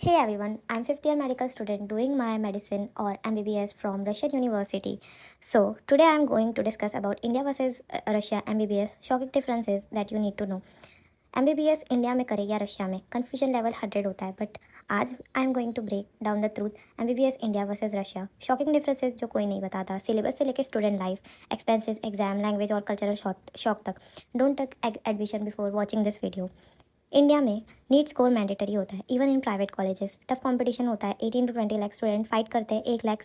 Hey everyone, I'm fifth year medical student doing my medicine or MBBS from Russian University. So today I'm going to discuss about India versus Russia MBBS shocking differences that you need to know. MBBS India में करे या Russia में confusion level 100 होता है but आज I am going to break down the truth MBBS India versus Russia shocking differences जो कोई नहीं बताता सिलेबस से लेकर student life expenses exam language और कल्चरल शॉक तक don't take admission before watching this video. India में नीट स्कोर मैंडेटरी होता है even in private colleges tough competition होता है 18 to 20 लाख स्टूडेंट फाइट करते हैं 1 लाख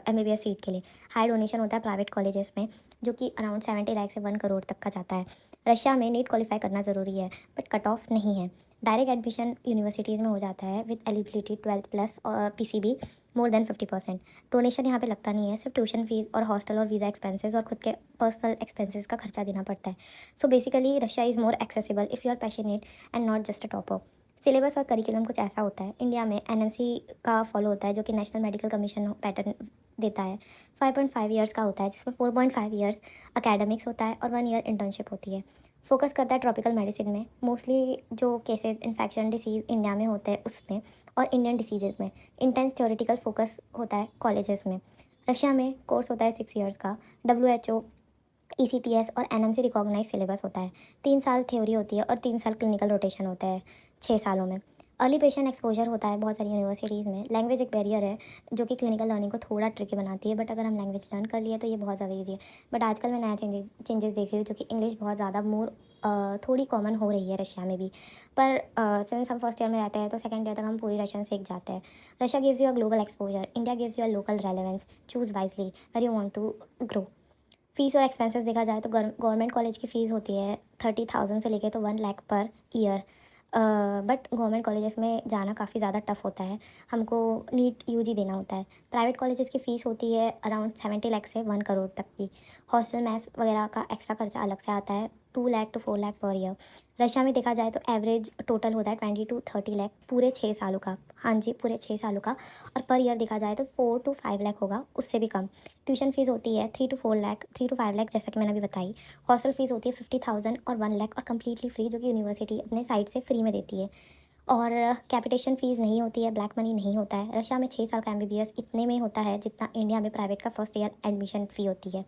MBBS सीट के लिए। हाई डोनेशन होता है प्राइवेट कॉलेजेस में जो कि अराउंड 70 लाख से 1 करोड़ तक का जाता है। रशिया में नीट क्वालिफाई करना ज़रूरी है बट कट ऑफ नहीं है। डायरेक्ट एडमिशन यूनिवर्सिटीज़ में हो जाता है विद एलिजिबिलिटी 12+ और PCB मोर देन 50%। डोनेशन यहाँ पे लगता नहीं है, सिर्फ ट्यूशन फीस और हॉस्टल और वीज़ा एक्सपेंसेस और खुद के पर्सनल एक्सपेंसेस का खर्चा देना पड़ता है। So basically Russia is more accessible if you are passionate and not just a topper. Syllabus और करिकुलम कुछ ऐसा होता है, इंडिया में NMC का फॉलो होता है जो कि नेशनल मेडिकल कमीशन पैटर्न देता है। 5.5 ईयर्स का होता है जिसमें 4.5 ईयर्स अकेडमिक्स होता है और 1 ईयर इंटर्नशिप होती है। फोकस करता है ट्रॉपिकल मेडिसिन में, मोस्टली जो केसेस इन्फेक्शन डिसीज़ इंडिया में होते हैं उसमें और इंडियन डिसीजेज़ में। इंटेंस थ्योरेटिकल फोकस होता है कॉलेजेस में। रशिया में कोर्स होता है 6 ईयर्स का। WHO ECTS और NMC रिकॉग्नाइज सिलेबस होता है। 3 साल थ्योरी होती है और 3 साल क्लिनिकल रोटेशन होता है 6 सालों में। अर्ली पेशेंट एक्सपोजर होता है बहुत सारी यूनिवर्सिटीज़ में। लैंग्वेज एक बैरियर है जो कि क्लिनिकल लर्निंग को थोड़ा ट्रिकी बनाती है बट अगर हम लैंग्वेज लर्न कर लिए तो ये बहुत ज़्यादा ईजी है। बट आजकल मैं नया चेंजेस देख रही हूँ जो कि इंग्लिश बहुत ज़्यादा थोड़ी कॉमन हो रही है रशिया में भी। पर सिंस हम फर्स्ट ईयर में रहते हैं तो सेकंड ईयर तक हम पूरी रशियन सीख जाते हैं। Russia gives you a global exposure, India gives you a local relevance. Choose wisely where you want to grow. Fees और एक्सपेंसेस देखा जाए तो गवर्नमेंट कॉलेज की फ़ीस होती है 30,000 से लेके तो 1 lakh per year. But government colleges में जाना काफ़ी ज़्यादा टफ होता है, हमको नीट UG देना होता है। प्राइवेट कॉलेजेस की फ़ीस होती है अराउंड 70 लाख से 1 करोड़ तक की। हॉस्टल मैथ्स वगैरह का एक्स्ट्रा खर्चा अलग से आता है 2 lakh to 4 lakh per year. Russia में देखा जाए तो एवरेज टोटल होता है 20 to 30 लाख पूरे 6 सालों का। हाँ जी, पूरे 6 सालों का। और पर ईयर देखा जाए तो 4 to 5 लाख होगा, उससे भी कम। ट्यूशन फीस होती है 3 to 5 लाख जैसा कि मैंने अभी बताई। हॉस्टल फीस होती है 50,000 और 1 लाख और कम्प्लीटली फ्री जो कि यूनिवर्सिटी अपने साइड से फ्री में देती है। और कैपिटेशन फ़ीस नहीं होती है, ब्लैक मनी नहीं होता है। रशिया में 6 साल का MBBS इतने में होता है जितना इंडिया में प्राइवेट का फर्स्ट ईयर एडमिशन फ़ी होती है।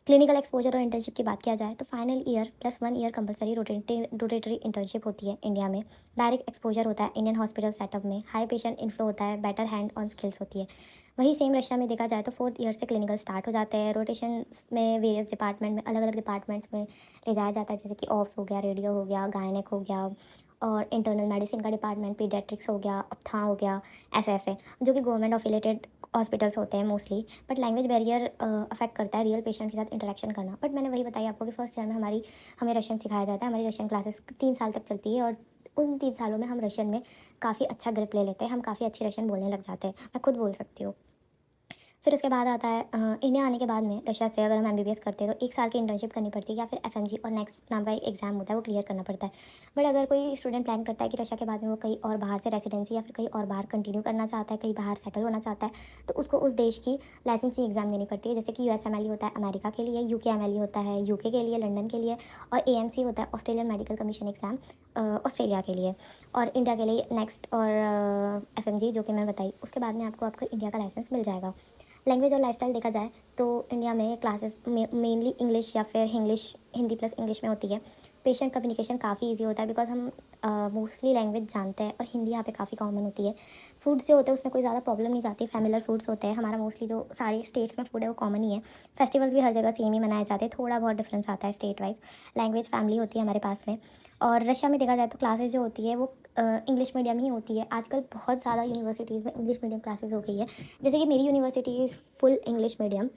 क्लिनिकल एक्सपोजर और इंटर्नशिप की बात किया जाए तो final year plus 1 year compulsory rotatory internship होती है इंडिया में। डायरेक्ट एक्सपोजर होता है इंडियन हॉस्पिटल सेटअप में। हाई पेशेंट इनफ्लो होता है, बेटर हैंड ऑन स्किल्स होती है। वही सेम रशिया में देखा जाए तो 4th ईयर से क्लिनिकल स्टार्ट हो जाते हैं। रोटेशन में वेरियस डिपार्टमेंट में अलग अलग डिपार्टमेंट्स में ले जाया जाता है, जैसे कि ऑप्स हो गया, रेडियो हो गया, गायनेक हो गया और इंटरनल मेडिसिन का डिपार्टमेंट, पीडियाट्रिक्स हो गया, अपथा हो गया, ऐसे ऐसे जो कि गवर्नमेंट अफिलेटेड हॉस्पिटल्स होते हैं mostly. But language barrier affect करता है रियल पेशेंट के साथ इंटरेक्शन करना। बट मैंने वही बताया आपको कि फर्स्ट ईयर में हमें रशियन सिखाया जाता है। हमारी रशियन क्लासेस 3 साल तक चलती है और उन 3 सालों में हम रशियन में काफ़ी अच्छा ग्रिप ले लेते हैं, हम काफ़ी अच्छी रशियन बोलने लग जाते हैं, मैं खुद बोल सकती हूँ। फिर उसके बाद आता है इंडिया आने के बाद में रशिया से अगर हम MBBS करते हैं तो 1 साल की इंटर्नशिप करनी पड़ती है या फिर FMG और नेक्स्ट नाम का एक एग्जाम होता है वो क्लियर करना पड़ता है। बट अगर कोई स्टूडेंट प्लान करता है कि रशिया के बाद में वो कहीं और बाहर से रेसिडेंसी या फिर कहीं और बाहर कंटिन्यू करना चाहता है, कहीं बाहर सेटल होना चाहता है, तो उसको उस देश की लाइसेंसिंग एग्जाम देनी पड़ती है। जैसे कि USMLE होता है अमेरिका के लिए, UKMLE होता है UK के लिए, लंदन के लिए, और AMC होता है Australian medical commission exam Australia के लिए, और इंडिया के लिए नेक्स्ट और FMG जो कि मैंने बताई। उसके बाद में आपको आपका इंडिया का लाइसेंस मिल जाएगा। लैंग्वेज और लाइफस्टाइल देखा जाए तो इंडिया में क्लासेस में मेनली इंग्लिश या फिर हिंदी प्लस इंग्लिश में होती है। पेशेंट कम्युनिकेशन काफ़ी इजी होता है बिकॉज हम मोस्टली लैंग्वेज जानते हैं और हिंदी यहाँ पे काफ़ी कॉमन होती है। फूड्स जो होते हैं उसमें कोई ज़्यादा प्रॉब्लम नहीं जाती, फैमिलियर फूड्स होते हैं। हमारा मोस्टली जो सारे स्टेट्स में फूड है वो कॉमन ही है। फेस्टिवल्स भी हर जगह सेम ही मनाए जाते हैं, थोड़ा बहुत डिफरेंस आता है स्टेट वाइज। लैंग्वेज फैमिली होती है हमारे पास में। और रशिया में देखा जाए तो क्लासेस जो होती है वो इंग्लिश मीडियम ही होती है। आजकल बहुत ज़्यादा यूनिवर्सिटीज़ में इंग्लिश मीडियम क्लासेस हो गई है। जैसे कि मेरी university is full English medium.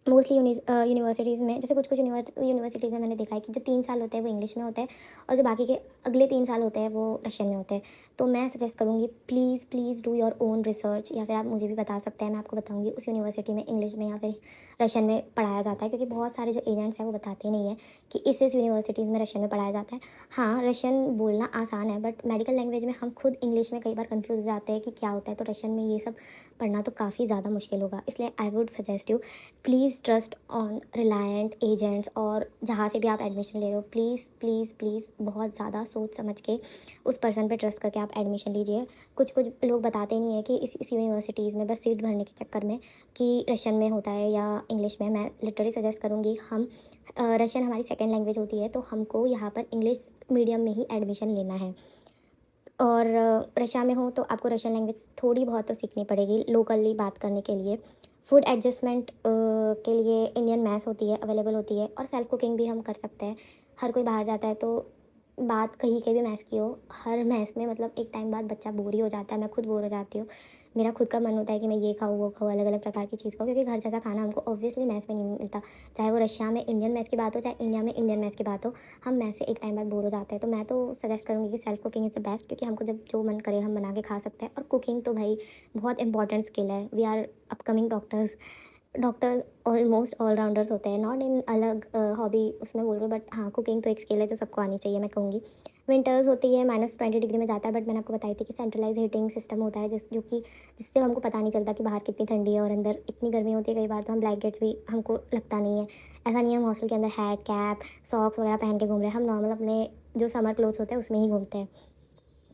Mostly universities में, जैसे कुछ कुछ यूनिवर्सिटीज़ में मैंने देखा है कि जो 3 साल होते हैं वो इंग्लिश में होते हैं और जो बाकी के अगले 3 साल होते हैं वो रशियन में होते हैं। तो मैं सजेस्ट करूँगी please please do your own research, या फिर आप मुझे भी बता सकते हैं, मैं आपको बताऊँगी उस यूनिवर्सिटी में इंग्लिश में या फिर रशियन में पढ़ाया जाता है, क्योंकि बहुत सारे जो एजेंट्स हैं वो बताते नहीं हैं कि इस यूनिवर्सिटीज़ में रशियन में पढ़ाया जाता है। हाँ, रशियन बोलना आसान है बट मेडिकल लैंग्वेज में हम खुद इंग्लिश में कई बार कन्फ्यूज़ हो जाते हैं कि क्या होता है, तो रशियन में ये सब पढ़ना तो काफ़ी ज़्यादा मुश्किल होगा। इसलिए I would suggest you please please trust on reliant agents, और जहाँ से भी आप एडमिशन ले रहे हो प्लीज़ प्लीज़ प्लीज़ बहुत ज़्यादा सोच समझ के उस पर्सन पे ट्रस्ट करके आप एडमिशन लीजिए। कुछ कुछ लोग बताते नहीं है कि इस यूनिवर्सिटीज़ में बस सीट भरने के चक्कर में कि रशियन में होता है या इंग्लिश में। मैं लिटरली सजेस्ट करूँगी, हम रशियन हमारी सेकेंड लैंग्वेज होती है, तो हमको यहाँ पर इंग्लिश मीडियम में ही एडमिशन लेना है। और रशिया में हो तो आपको रशियन लैंग्वेज थोड़ी बहुत तो सीखनी पड़ेगी लोकली बात करने के लिए। फूड एडजस्टमेंट के लिए इंडियन मैस होती है, अवेलेबल होती है, और सेल्फ कुकिंग भी हम कर सकते हैं। हर कोई बाहर जाता है तो बात कहीं के भी मैस की हो, हर मैस में मतलब एक टाइम बाद बच्चा बोर ही हो जाता है। मैं खुद बोर हो जाती हूँ। मेरा खुद का मन होता है कि मैं ये खाऊँ वो खाऊँ, अलग अलग प्रकार की चीज़ खाऊँ, क्योंकि घर जैसा खाना हमको ऑब्वियसली मैस में नहीं मिलता। चाहे वो रशिया में इंडियन मैस की बात हो, चाहे इंडिया में इंडियन मैस की बात हो, हम मैस से एक टाइम बाद बोर हो जाते हैं। तो मैं तो सजेस्ट करूँगी कि self cooking is the best, क्योंकि हमको जब जो मन करे हम बना के खा सकते हैं। और कुकिंग तो भाई बहुत इंपॉर्टेंट स्किल है। We are upcoming doctors. Doctor almost allrounders होते हैं, नॉट इन अलग हॉबी उसमें बोल रही हूँ, बट हाँ कुकिंग तो एक स्किल है जो सबको आनी चाहिए, मैं कहूँगी। विंटर्स होती है -20 डिग्री में जाता है, बट मैंने आपको बताई थी कि सेंट्रलाइज हीटिंग सिस्टम होता है जिससे हमको पता नहीं चलता कि बाहर कितनी ठंडी है और अंदर इतनी गर्मी होती है। कई बार तो हम ब्लैंकेट्स भी हमको लगता नहीं है। ऐसा नहीं है हम हॉस्टल के अंदर हैट कैप सॉक्स वगैरह पहन के घूम रहे हैं। हम नॉर्मल अपने जो समर क्लोथ्स होते हैं उसमें ही घूमते हैं।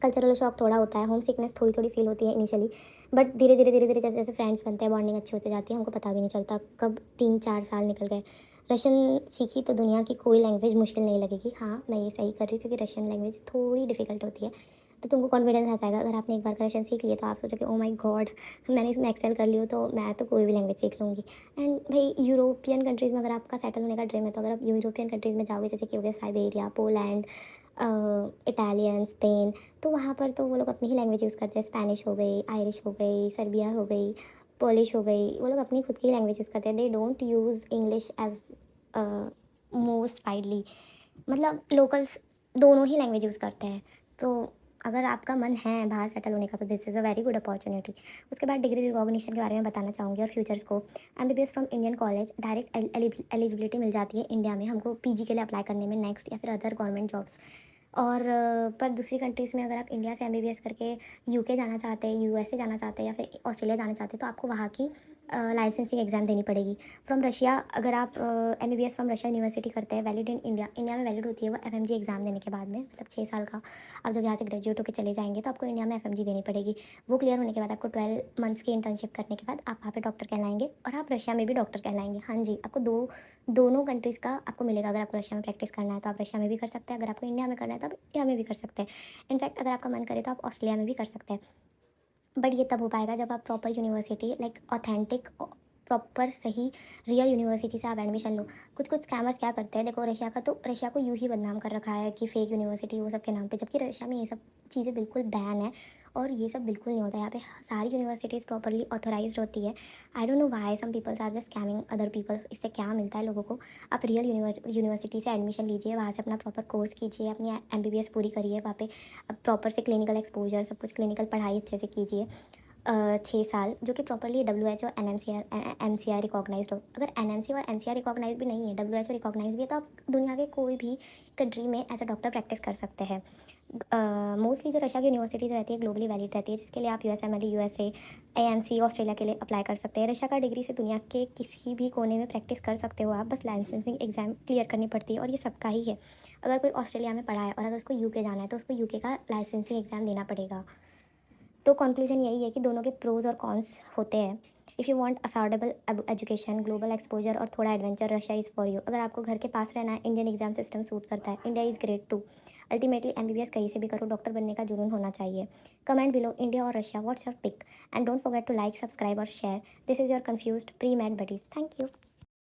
कल्चरल शॉक थोड़ा होता है, होम सिकनेस थोड़ी थोड़ी फील होती है इनिशियली, बट धीरे धीरे जैसे जैसे फ्रेंड्स बनते हैं, बॉन्डिंग अच्छी होती जाती है, हमको पता भी नहीं चलता कब 3-4 साल निकल गए। रशियन सीखी तो दुनिया की कोई लैंग्वेज मुश्किल नहीं लगेगी। हाँ मैं ये सही कर रही हूँ, क्योंकि रशियन लैंग्वेज थोड़ी डिफिकल्ट होती है, तो तुमको कॉन्फिडेंस आ जाएगा। अगर आपने एक बार का रशियन सीख लिया तो आप सोचोगे ओ माय गॉड, मैंने इसमें एक्सेल कर लियो, तो मैं तो कोई भी लैंग्वेज सीख लूँगी। एंड भाई यूरोपियन कंट्रीज़ में अगर आपका सेटल होने का ड्रीम है, तो अगर आप यूरोपियन कंट्रीज़ में जाओगे, जैसे कि हो गया साइबेरिया, पोलैंड, इटालियन, स्पेन, तो वहाँ पर तो वो लोग अपनी ही लैंग्वेज यूज़ करते हैं। स्पेनिश हो गई, आयरिश हो गई, सर्बिया हो गई, पोलिश हो गई, वो लोग अपनी खुद की लैंग्वेज यूज़ करते हैं। They don't use English as most widely, मतलब लोकल्स दोनों ही लैंग्वेज यूज़ करते हैं। तो अगर आपका मन है बाहर सेटल होने का, तो this is a very good opportunity. उसके बाद डिग्री रिकॉग्निशन के बारे में बताना चाहूँगी और future scope. MBBS from Indian college, direct eligibility मिल जाती है इंडिया में हमको पीजी के लिए अप्लाई करने में नेक्स्ट, या फिर अदर गवर्नमेंट जॉब्स। और पर दूसरी कंट्रीज़ में अगर आप इंडिया से एमबीबीएस करके यूके जाना चाहते हैं, यूएसए जाना चाहते हैं, या फिर ऑस्ट्रेलिया जाना चाहते हैं, तो आपको वहाँ की लाइसेंसिंग एग्ज़ाम देनी पड़ेगी। फ्रॉम रशिया अगर आप एमबीबीएस फ्रॉम रशिया यूनिवर्सिटी करते हैं, वैलिड इन इंडिया, इंडिया में वैलिड होती है वो एफएमजी एग्ज़ाम देने के बाद में, मतलब 6 साल का। आप जब यहाँ से ग्रेजुएट होकर चले जाएंगे तो आपको इंडिया में एफएमजी देनी पड़ेगी। वो क्लियर होने के बाद आपको 12 मंथ्स की इंटर्नशिप करने के बाद आप वहाँ पे डॉक्टर कहलाएंगे, और आप रशिया में भी डॉक्टर कहलाएंगे। हाँ जी, आपको दोनों कंट्रीज़ का आपको मिलेगा। अगर आपको रशिया में प्रैक्टिस करना है तो आप रशिया में भी कर सकते हैं, अगर आपको इंडिया में करना है तो आप इंडिया में भी कर सकते हैं। इनफैक्ट अगर आपका मन करे तो आप ऑस्ट्रेलिया में भी कर सकते हैं। बट ये तब हो पाएगा जब आप proper university, like authentic proper सही रियल यूनिवर्सिटी से आप एडमिशन लो। कुछ कुछ स्कैमर्स क्या करते हैं, देखो रशिया का तो रशिया को यूँ ही बदनाम कर रखा है कि फेक यूनिवर्सिटी वो सब के नाम पे, जबकि रशिया में ये सब चीज़ें बिल्कुल बैन है, और ये सब बिल्कुल नहीं होता है। यहाँ पे सारी यूनिवर्सिटीज़ प्रॉपरली ऑथोराइज्ड होती है। I don't know why some peoples are just scamming other people. इससे क्या मिलता है लोगों को? आप रियल यूनिवर्सिटी से एडमिशन लीजिए, वहाँ से अपना प्रॉपर कोर्स कीजिए, अपनी एमबीबीएस पूरी करिए, वहाँ पे प्रॉपर से क्लिनिकल एक्सपोजर, सब कुछ क्लिनिकल पढ़ाई अच्छे से कीजिए। 6 साल, जो कि प्रॉपरली WHO MCI रिकॉग्नाइज्ड हो। अगर NMC और MCI रिकॉग्नाइज भी नहीं है, WHO रिकॉग्नाइज भी है, तो आप दुनिया के कोई भी कंट्री में एज अ डॉक्टर प्रैक्टिस कर सकते हैं। मोस्टली जो रशिया की यूनिवर्सिटीज़ रहती है ग्लोबली वैलिड रहती है, जिसके लिए आप USMLE, USA, AMC ऑस्ट्रेलिया के लिए अप्लाई कर सकते हैं। रशिया का डिग्री से दुनिया के किसी भी कोने में प्रैक्टिस कर सकते हो आप, बस लाइसेंसिंग एग्जाम क्लियर करनी पड़ती है, और ये सबका ही है। अगर कोई ऑस्ट्रेलिया में पढ़ा है और अगर उसको यूके जाना है, तो उसको यूके का लाइसेंसिंग एग्ज़ाम देना पड़ेगा। तो कंक्लूजन यही है कि दोनों के प्रोज और कॉन्स होते हैं। If you want affordable education, global exposure और थोड़ा adventure, Russia is for you. अगर आपको घर के पास रहना है, इंडियन एग्जाम सिस्टम सूट करता है, India is great too. Ultimately MBBS कहीं से भी करो, डॉक्टर बनने का जुनून होना चाहिए। कमेंट बिलो इंडिया और Russia, what's your pick, and don't forget to like, subscribe और share. This is your confused premed buddies. Thank you.